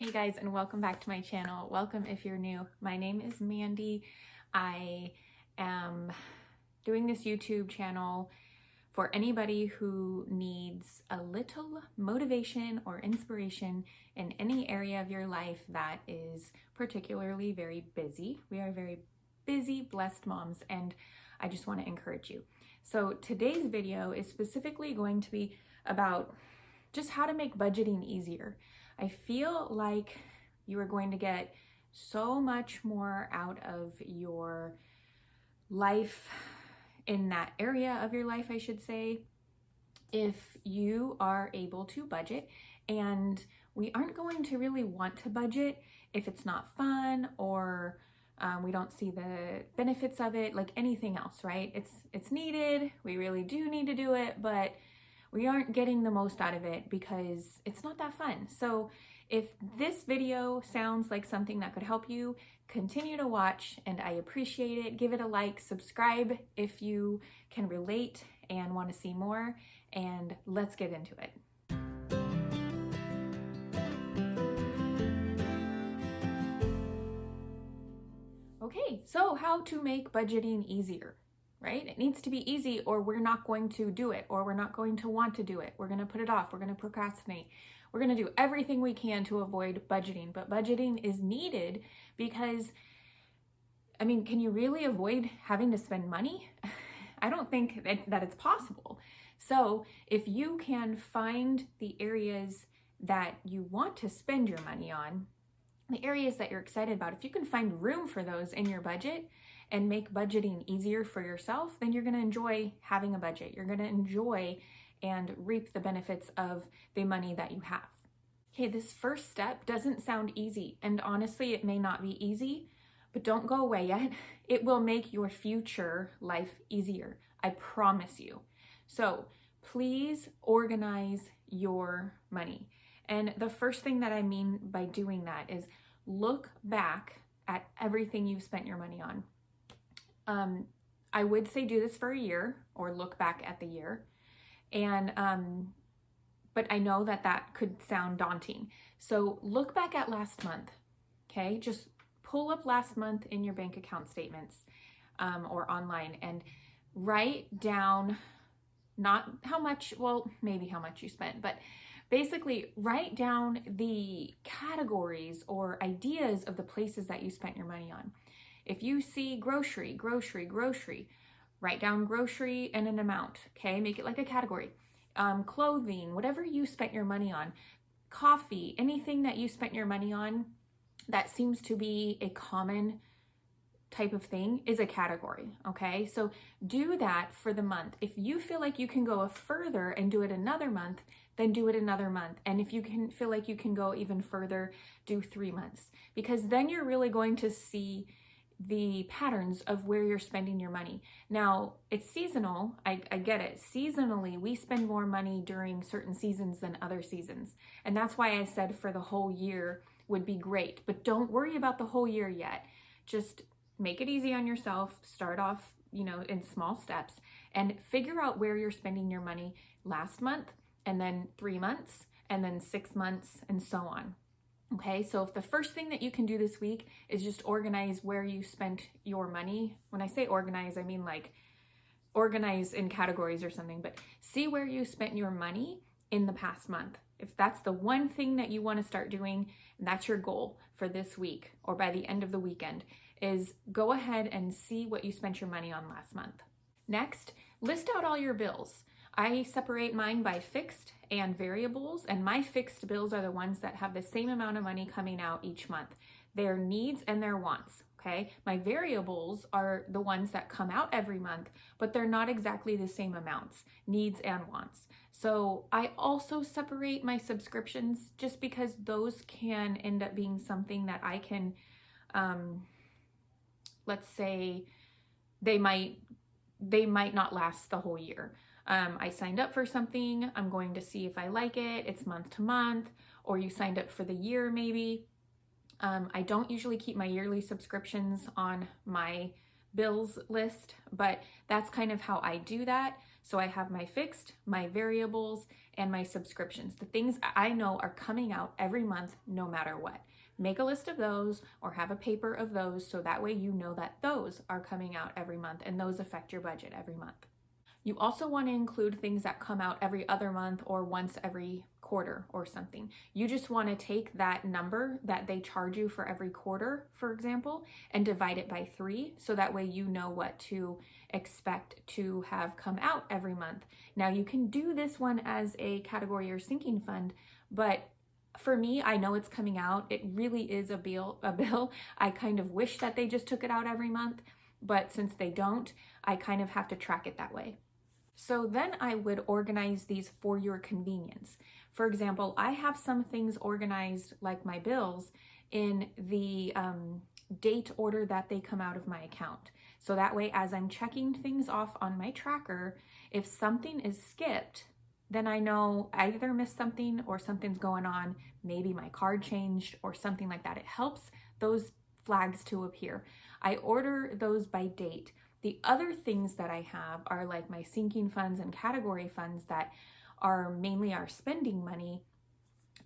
Hey guys, and welcome back to my channel. Welcome if you're new. My name is Mandy. I am doing this YouTube channel for anybody who needs a little motivation or inspiration in any area of your life that is particularly very busy. We are very busy, blessed moms, and I just want to encourage you. So today's video is specifically going to be about just how to make budgeting easier. I feel like you are going to get so much more out of your life, in that area of your life, I should say, if you are able to budget. And we aren't going to really want to budget if it's not fun or we don't see the benefits of it, like anything else, right? It's needed. We really do need to do it, but we aren't getting the most out of it because it's not that fun. So if this video sounds like something that could help you, continue to watch and I appreciate it. Give it a like, subscribe if you can relate and want to see more, and let's get into it. Okay, so how to make budgeting easier, right? It needs to be easy or we're not going to do it, or we're not going to want to do it. We're going to put it off. We're going to procrastinate. We're going to do everything we can to avoid budgeting, but budgeting is needed because, I mean, can you really avoid having to spend money? I don't think that it's possible. So if you can find the areas that you want to spend your money on, the areas that you're excited about, if you can find room for those in your budget and make budgeting easier for yourself, then you're going to enjoy having a budget. You're going to enjoy and reap the benefits of the money that you have. Okay, this first step doesn't sound easy, and honestly, it may not be easy, but don't go away yet. It will make your future life easier. I promise you. So please organize your money. And the first thing that I mean by doing that is look back at everything you've spent your money on. I would say do this for a year or look back at the year. And, but I know that could sound daunting. So look back at last month, okay? Just pull up last month in your bank account statements or online and write down not how much, well, maybe how much you spent, but basically write down the categories or ideas of the places that you spent your money on. If you see grocery, write down grocery and an amount, okay? Make it like a category. Clothing, whatever you spent your money on. Coffee, anything that you spent your money on that seems to be a common type of thing is a category, okay? So do that for the month. If you feel like you can go further and do it another month, then do it another month. And if you can feel like you can go even further, do 3 months, because then you're really going to see the patterns of where you're spending your money. Now, it's seasonal. I get it. Seasonally, we spend more money during certain seasons than other seasons. And that's why I said for the whole year would be great. But don't worry about the whole year yet. Just make it easy on yourself. Start off, in small steps and figure out where you're spending your money last month, and then 3 months, and then 6 months, and so on. Okay, so if the first thing that you can do this week is just organize where you spent your money. When I say organize, I mean like organize in categories or something, but see where you spent your money in the past month. If that's the one thing that you want to start doing, and that's your goal for this week or by the end of the weekend, is go ahead and see what you spent your money on last month. Next, list out all your bills. I separate mine by fixed and variables, and my fixed bills are the ones that have the same amount of money coming out each month. Their needs and their wants, okay? My variables are the ones that come out every month, but they're not exactly the same amounts, needs and wants. So I also separate my subscriptions just because those can end up being something that I can, let's say they might not last the whole year. I signed up for something, I'm going to see if I like it, it's month to month, or you signed up for the year maybe. I don't usually keep my yearly subscriptions on my bills list, but that's kind of how I do that. So I have my fixed, my variables, and my subscriptions, the things I know are coming out every month no matter what. Make a list of those or have a paper of those so that way you know that those are coming out every month and those affect your budget every month. You also want to include things that come out every other month or once every quarter or something. You just want to take that number that they charge you for every quarter, for example, and divide it by 3 so that way you know what to expect to have come out every month. Now you can do this one as a category or sinking fund, but for me, I know it's coming out. It really is a bill. I kind of wish that they just took it out every month, but since they don't, I kind of have to track it that way. So then I would organize these for your convenience. For example, I have some things organized like my bills in the date order that they come out of my account. So that way, as I'm checking things off on my tracker, if something is skipped, then I know I either missed something or something's going on, maybe my card changed or something like that. It helps those flags to appear. I order those by date. The other things that I have are like my sinking funds and category funds that are mainly our spending money.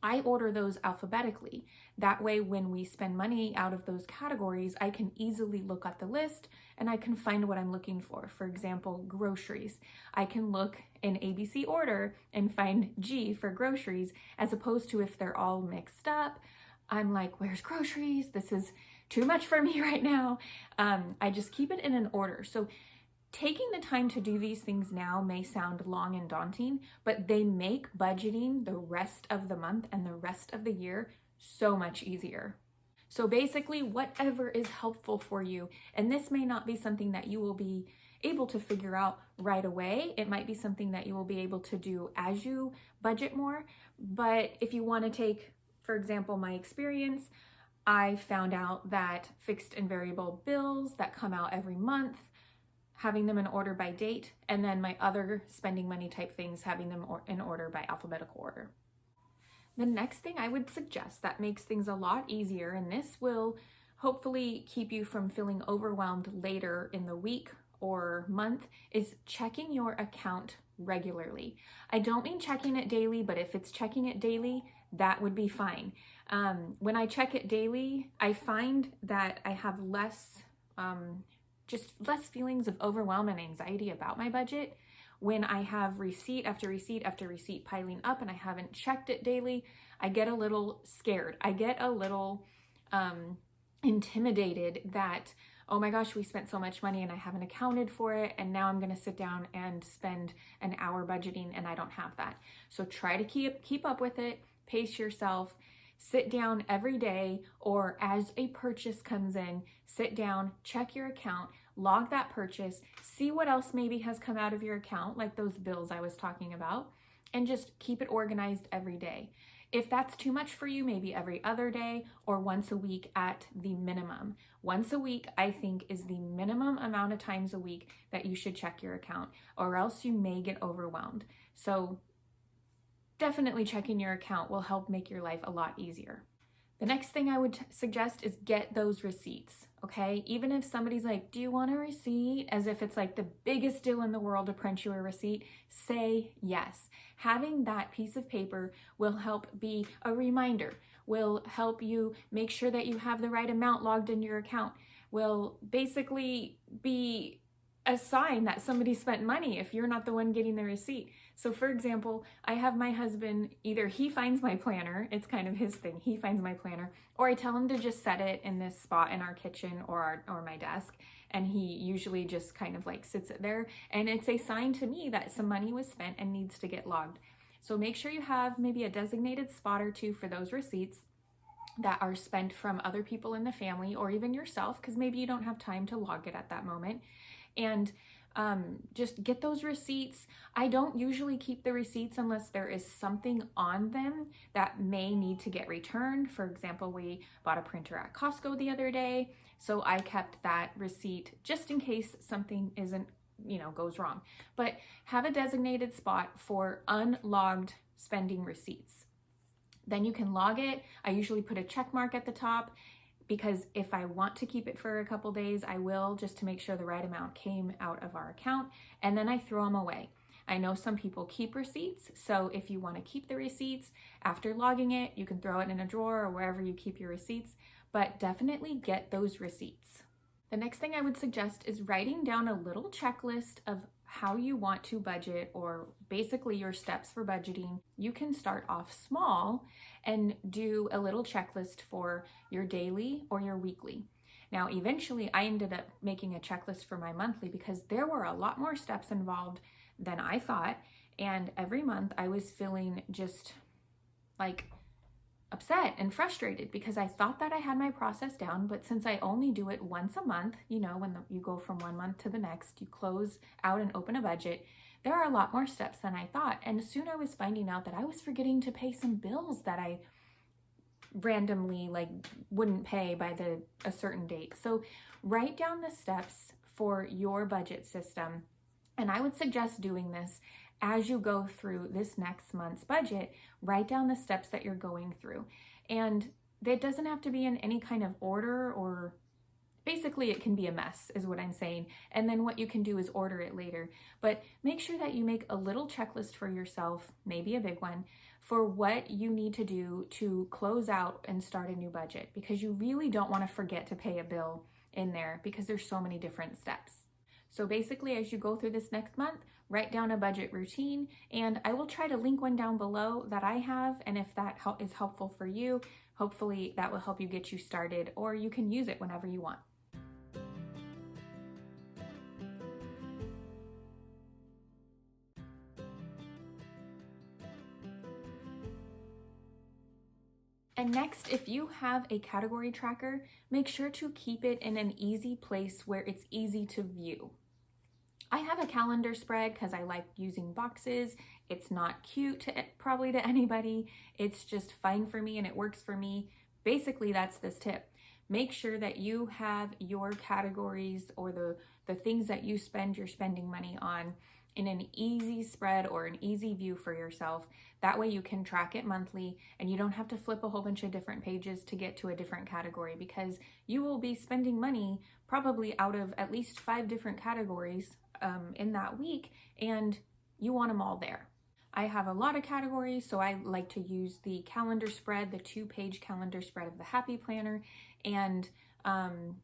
I order those alphabetically. That way, when we spend money out of those categories, I can easily look at the list and I can find what I'm looking for. For example, groceries. I can look in ABC order and find G for groceries, as opposed to if they're all mixed up, I'm like, where's groceries? This is too much for me right now. I just keep it in an order. So taking the time to do these things now may sound long and daunting, but they make budgeting the rest of the month and the rest of the year so much easier. So basically, whatever is helpful for you, and this may not be something that you will be able to figure out right away. It might be something that you will be able to do as you budget more. But if you want to take, for example, my experience, I found out that fixed and variable bills that come out every month, having them in order by date, and then my other spending money type things, having them in order by alphabetical order. The next thing I would suggest that makes things a lot easier, and this will hopefully keep you from feeling overwhelmed later in the week or month, is checking your account regularly. I don't mean checking it daily, but if it's checking it daily, that would be fine. When I check it daily, I find that I have less feelings of overwhelm and anxiety about my budget. When I have receipt after receipt after receipt piling up and I haven't checked it daily, I get a little scared. I get a little intimidated that, oh my gosh, we spent so much money and I haven't accounted for it, and now I'm gonna sit down and spend an hour budgeting and I don't have that. So try to keep up with it, pace yourself, sit down every day or as a purchase comes in, sit down, check your account, log that purchase, see what else maybe has come out of your account, like those bills I was talking about, and just keep it organized every day. If that's too much for you, maybe every other day or once a week at the minimum. Once a week, I think, is the minimum amount of times a week that you should check your account, or else you may get overwhelmed. So definitely checking your account will help make your life a lot easier. The next thing I would suggest is get those receipts, okay? Even if somebody's like, do you want a receipt? As if it's like the biggest deal in the world to print you a receipt, say yes. Having that piece of paper will help be a reminder, will help you make sure that you have the right amount logged into your account, will basically be a sign that somebody spent money if you're not the one getting the receipt. So for example, I have my husband, either he finds my planner, it's kind of his thing, he finds my planner, or I tell him to just set it in this spot in our kitchen or my desk, and he usually just kind of like sits it there, and it's a sign to me that some money was spent and needs to get logged. So make sure you have maybe a designated spot or two for those receipts that are spent from other people in the family or even yourself, because maybe you don't have time to log it at that moment. And just get those receipts. I don't usually keep the receipts unless there is something on them that may need to get returned. For example, we bought a printer at Costco the other day, so I kept that receipt just in case something goes wrong. But have a designated spot for unlogged spending receipts. Then you can log it. I usually put a check mark at the top, because if I want to keep it for a couple days, I will, just to make sure the right amount came out of our account, and then I throw them away. I know some people keep receipts, so if you want to keep the receipts after logging it, you can throw it in a drawer or wherever you keep your receipts, but definitely get those receipts. The next thing I would suggest is writing down a little checklist of how you want to budget, or basically your steps for budgeting. You can start off small and do a little checklist for your daily or your weekly. Now, eventually I ended up making a checklist for my monthly because there were a lot more steps involved than I thought. And every month I was feeling just like upset and frustrated because I thought that I had my process down, but since I only do it once a month, you know, when you go from one month to the next, you close out and open a budget, there are a lot more steps than I thought. And soon I was finding out that I was forgetting to pay some bills that I randomly wouldn't pay by a certain date. So write down the steps for your budget system. And I would suggest doing this as you go through this next month's budget. Write down the steps that you're going through. And that doesn't have to be in any kind of order, or basically it can be a mess is what I'm saying. And then what you can do is order it later. But make sure that you make a little checklist for yourself, maybe a big one, for what you need to do to close out and start a new budget, because you really don't want to forget to pay a bill in there because there's so many different steps. So basically, as you go through this next month, write down a budget routine, and I will try to link one down below that I have. And if that is helpful for you, hopefully that will help you get you started, or you can use it whenever you want. And next, if you have a category tracker, make sure to keep it in an easy place where it's easy to view. I have a calendar spread because I like using boxes. It's not cute probably to anybody. It's just fine for me and it works for me. Basically, that's this tip. Make sure that you have your categories or the things that you spend your spending money on in an easy spread or an easy view for yourself. That way you can track it monthly and you don't have to flip a whole bunch of different pages to get to a different category, because you will be spending money probably out of at least 5 different categories in that week, and you want them all there. I have a lot of categories, so I like to use the calendar spread, the 2-page calendar spread of the Happy Planner, and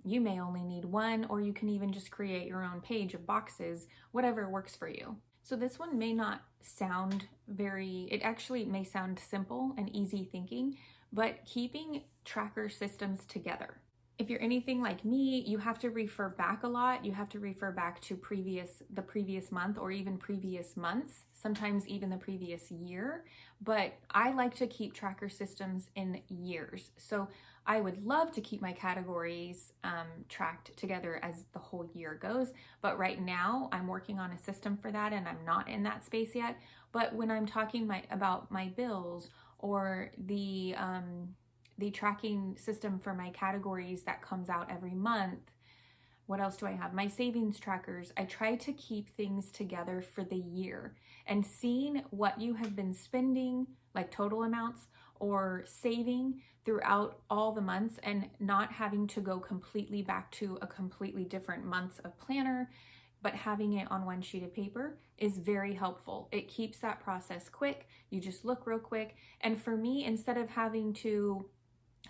you may only need one, or you can even just create your own page of boxes, whatever works for you. So this one may not sound it actually may sound simple and easy thinking, but keeping tracker systems together. If you're anything like me, you have to refer back a lot. You have to refer back to the previous month, or even previous months, sometimes even the previous year. But I like to keep tracker systems in years. So I would love to keep my categories tracked together as the whole year goes. But right now I'm working on a system for that, and I'm not in that space yet. But when I'm talking about my bills, or the tracking system for my categories that comes out every month. What else do I have? My savings trackers. I try to keep things together for the year, and seeing what you have been spending, like total amounts, or saving throughout all the months, and not having to go completely back to a completely different months of planner, but having it on one sheet of paper is very helpful. It keeps that process quick. You just look real quick. And for me, instead of having to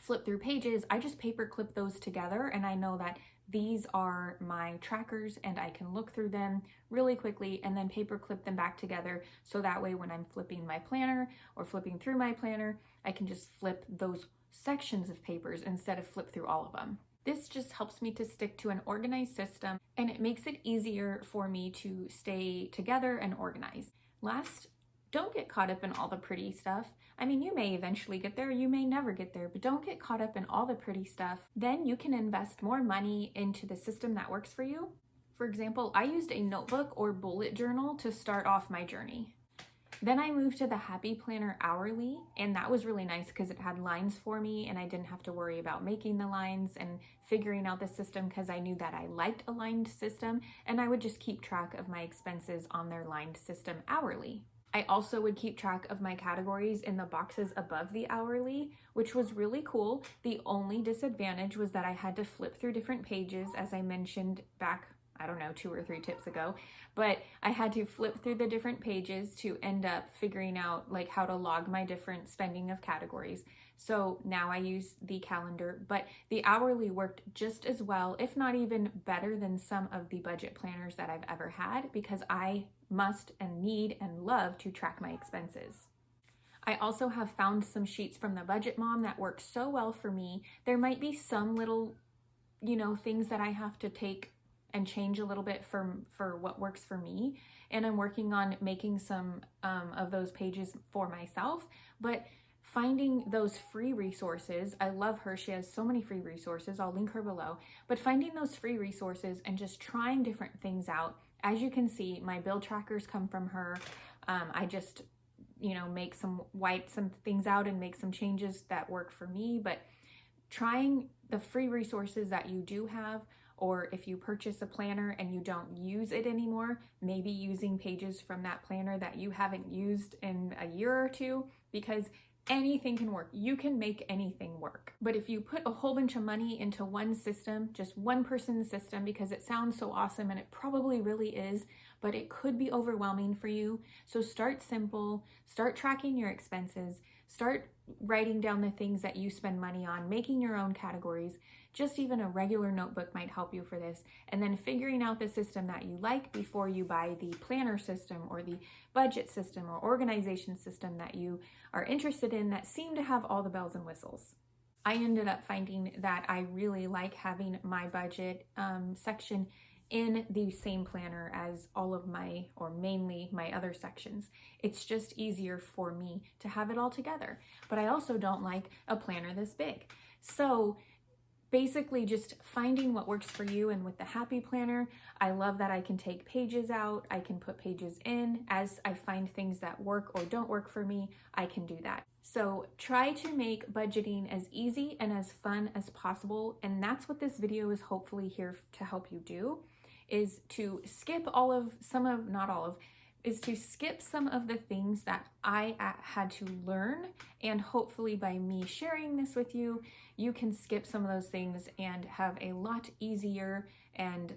flip through pages, I just paper clip those together, and I know that these are my trackers and I can look through them really quickly and then paper clip them back together, so that way when I'm flipping my planner or flipping through my planner, I can just flip those sections of papers instead of flip through all of them. This just helps me to stick to an organized system, and it makes it easier for me to stay together and organized. Last, don't get caught up in all the pretty stuff. I mean, you may eventually get there, you may never get there, but don't get caught up in all the pretty stuff. Then you can invest more money into the system that works for you. For example, I used a notebook or bullet journal to start off my journey. Then I moved to the Happy Planner hourly, and that was really nice because it had lines for me and I didn't have to worry about making the lines and figuring out the system, because I knew that I liked a lined system, and I would just keep track of my expenses on their lined system hourly. I also would keep track of my categories in the boxes above the hourly, which was really cool. The only disadvantage was that I had to flip through different pages, as I mentioned back, I don't know, 2 or 3 tips ago, but I had to flip through the different pages to end up figuring out like how to log my different spending of categories. So now I use the calendar, but the hourly worked just as well, if not even better than some of the budget planners that I've ever had, because I must and need and love to track my expenses. I also have found some sheets from the Budget Mom that work so well for me. There might be some little, things that I have to take and change a little bit for what works for me. And I'm working on making some of those pages for myself, but finding those free resources, I love her. She has so many free resources. I'll link her below. But finding those free resources and just trying different things out. As you can see, my bill trackers come from her. I just, wipe some things out and make some changes that work for me. But trying the free resources that you do have, or if you purchase a planner and you don't use it anymore, maybe using pages from that planner that you haven't used in a year or two, because anything can work. You can make anything work. But if you put a whole bunch of money into one system, just one person's system, because it sounds so awesome and it probably really is, but it could be overwhelming for you. So start simple, start tracking your expenses, start writing down the things that you spend money on, making your own categories. Just even a regular notebook might help you for this. And then figuring out the system that you like before you buy the planner system or the budget system or organization system that you are interested in that seem to have all the bells and whistles. I ended up finding that I really like having my budget section in the same planner as all of my, or mainly my other sections. It's just easier for me to have it all together. But I also don't like a planner this big. So basically just finding what works for you. And with the Happy Planner, I love that I can take pages out, I can put pages in. As I find things that work or don't work for me, I can do that. So try to make budgeting as easy and as fun as possible. And that's what this video is hopefully here to help you do, is to skip to skip some of the things that I had to learn. And hopefully by me sharing this with you, you can skip some of those things and have a lot easier and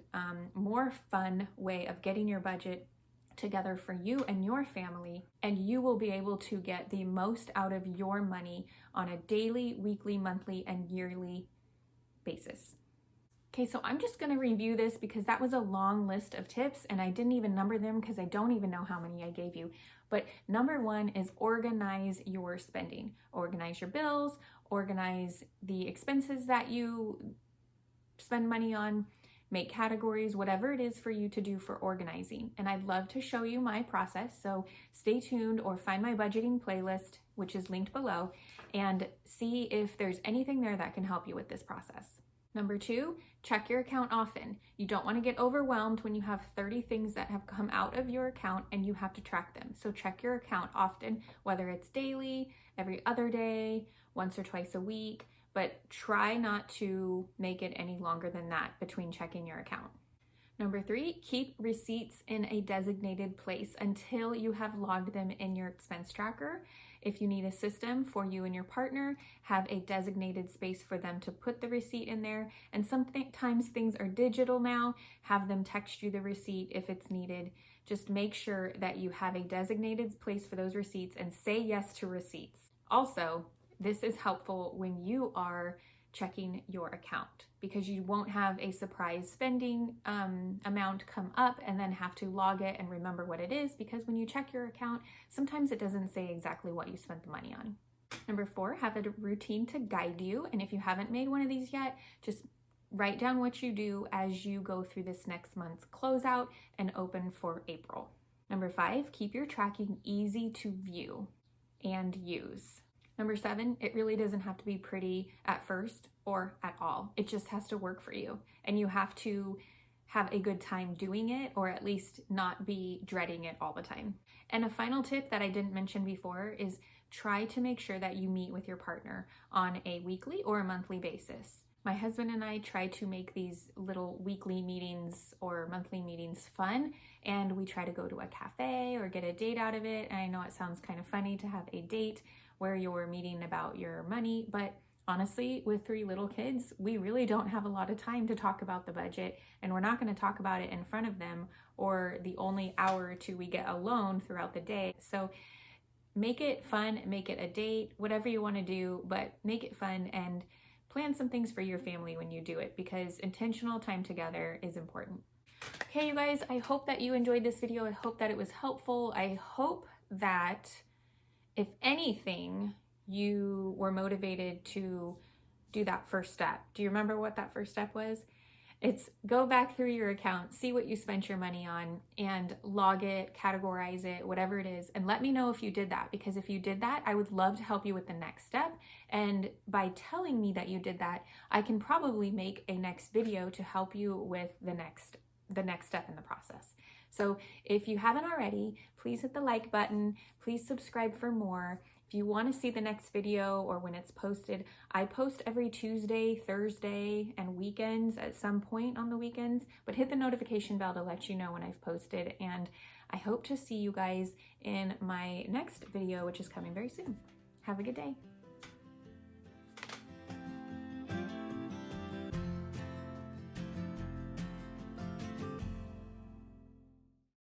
more fun way of getting your budget together for you and your family. And you will be able to get the most out of your money on a daily, weekly, monthly, and yearly basis. Okay, so I'm just gonna review this because that was a long list of tips and I didn't even number them because I don't even know how many I gave you. But number 1 is organize your spending. Organize your bills, organize the expenses that you spend money on, make categories, whatever it is for you to do for organizing. And I'd love to show you my process, so stay tuned or find my budgeting playlist, which is linked below, and see if there's anything there that can help you with this process. Number 2, check your account often. You don't want to get overwhelmed when you have 30 things that have come out of your account and you have to track them. So check your account often, whether it's daily, every other day, once or twice a week, but try not to make it any longer than that between checking your account. Number 3, keep receipts in a designated place until you have logged them in your expense tracker. If you need a system for you and your partner, have a designated space for them to put the receipt in there. And sometimes things are digital now. Have them text you the receipt if it's needed. Just make sure that you have a designated place for those receipts and say yes to receipts. Also, this is helpful when you are checking your account, because you won't have a surprise spending amount come up and then have to log it and remember what it is, because when you check your account, sometimes it doesn't say exactly what you spent the money on. Number 4, have a routine to guide you. And if you haven't made one of these yet, just write down what you do as you go through this next month's closeout and open for April. Number 5, keep your tracking easy to view and use. Number 7, it really doesn't have to be pretty at first or at all. It just has to work for you. And you have to have a good time doing it, or at least not be dreading it all the time. And a final tip that I didn't mention before is try to make sure that you meet with your partner on a weekly or a monthly basis. My husband and I try to make these little weekly meetings or monthly meetings fun, and we try to go to a cafe or get a date out of it. And I know it sounds kind of funny to have a date where you're meeting about your money, but honestly, with 3 little kids, we really don't have a lot of time to talk about the budget, and we're not going to talk about it in front of them or the only hour or two we get alone throughout the day. So make it fun, make it a date, whatever you want to do, but make it fun and plan some things for your family when you do it, because intentional time together is important. Okay, you guys, I hope that you enjoyed this video. I hope that it was helpful. I hope that, if anything, you were motivated to do that first step. Do you remember what that first step was? It's go back through your account, see what you spent your money on, and log it, categorize it, whatever it is, and let me know if you did that, because if you did that, I would love to help you with the next step. And by telling me that you did that, I can probably make a next video to help you with the next step in the process. So if you haven't already, please hit the like button, please subscribe for more. If you want to see the next video or when it's posted, I post every Tuesday, Thursday, and weekends at some point on the weekends, but hit the notification bell to let you know when I've posted. And I hope to see you guys in my next video, which is coming very soon. Have a good day.